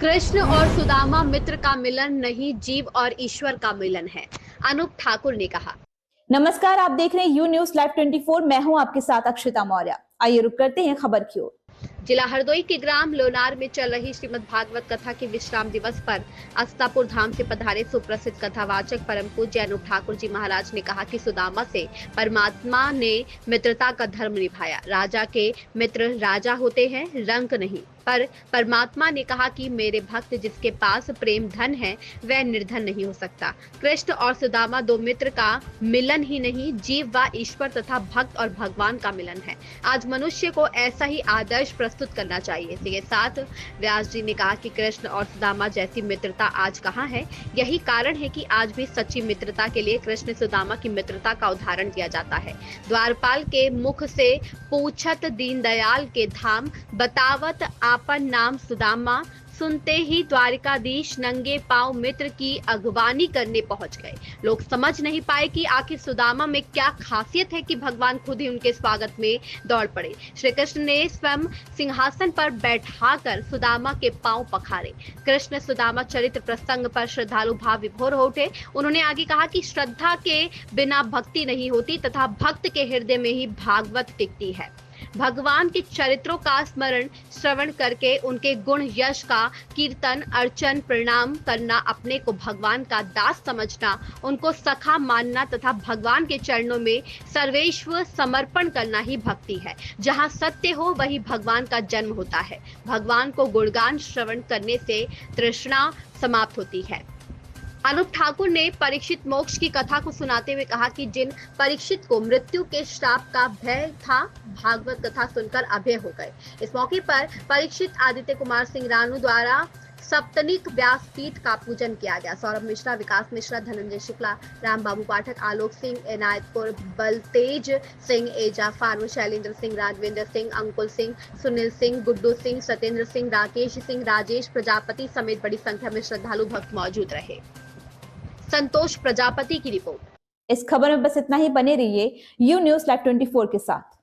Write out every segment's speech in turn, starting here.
कृष्ण और सुदामा मित्र का मिलन नहीं, जीव और ईश्वर का मिलन है, अनूप ठाकुर ने कहा। नमस्कार, आप देख रहे हैं यू न्यूज लाइव 24। मैं हूं आपके साथ अक्षिता मौर्य। आइए रुक करते हैं खबर की ओर। जिला हरदोई के ग्राम लोनार में चल रही श्रीमद् भागवत कथा के विश्राम दिवस पर अस्तापुर धाम से पधारे सुप्रसिद्ध कथावाचक परम पूज्य अनूप ठाकुर जी महाराज ने कहा कि सुदामा से परमात्मा ने मित्रता का धर्म निभाया। राजा के मित्र राजा होते हैं, रंक नहीं। पर परमात्मा ने कहा कि मेरे भक्त जिसके पास प्रेम धन है वह निर्धन नहीं हो सकता। कृष्ण और सुदामा दो मित्र का मिलन ही नहीं, जीव व ईश्वर तथा भक्त और भगवान का मिलन है। आज मनुष्य को ऐसा ही आदर्श प्रस्तुत करना चाहिए। इसी के साथ व्यास जी ने कहा कि कृष्ण और सुदामा जैसी मित्रता आज कहाँ है। यही कारण है कि आज भी सच्ची मित्रता के लिए कृष्ण सुदामा की मित्रता का उदाहरण दिया जाता है। द्वारपाल के मुख से पूछत दीनदयाल के धाम, बतावत आपन नाम सुदामा, सुनते ही द्वारिकाधीश नंगे पांव मित्र की अगवानी करने पहुंच गए। लोग समझ नहीं पाए कि आखिर सुदामा में क्या खासियत है कि भगवान खुद ही उनके स्वागत में दौड़ पड़े। श्री कृष्ण ने स्वयं सिंहासन पर बैठाकर सुदामा के पांव पखारे। कृष्ण सुदामा चरित्र प्रसंग पर श्रद्धालु भाव विभोर हो उठे। उन्होंने आगे कहा कि श्रद्धा के बिना भक्ति नहीं होती तथा भक्त के हृदय में ही भागवत टिकती है। भगवान के चरित्रों का स्मरण श्रवण करके उनके गुण यश का कीर्तन अर्चन प्रणाम करना, अपने को भगवान का दास समझना, उनको सखा मानना तथा भगवान के चरणों में सर्वेश्वर समर्पण करना ही भक्ति है। जहाँ सत्य हो वही भगवान का जन्म होता है। भगवान को गुणगान श्रवण करने से तृष्णा समाप्त होती है। अनूप ठाकुर ने परीक्षित मोक्ष की कथा को सुनाते हुए कहा कि जिन परीक्षित को मृत्यु के श्राप का भय था, भागवत कथा सुनकर अभय हो गए। इस मौके पर परीक्षित आदित्य कुमार सिंह रानू द्वारा सप्तनिक व्यासपीठ का पूजन किया गया। सौरभ मिश्रा, विकास मिश्रा, धनंजय शुक्ला, राम बाबू पाठक, आलोक सिंह, इनायतपुर, बलतेज सिंह, एजा फार्म, शैलेंद्र सिंह, राघवेंद्र सिंह, अंकुल सिंह, सुनील सिंह, गुड्डू सिंह, सत्येंद्र सिंह, राकेश सिंह, राजेश प्रजापति समेत बड़ी संख्या में श्रद्धालु भक्त मौजूद रहे। संतोष प्रजापति की रिपोर्ट। इस खबर में बस इतना ही। बने रहिए यू न्यूज लाइव 24 के साथ।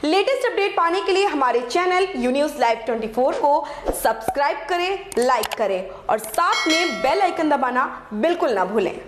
लेटेस्ट अपडेट पाने के लिए हमारे चैनल यू न्यूज लाइव 24 को सब्सक्राइब करें, लाइक करें और साथ में बेल आइकन दबाना बिल्कुल ना भूलें।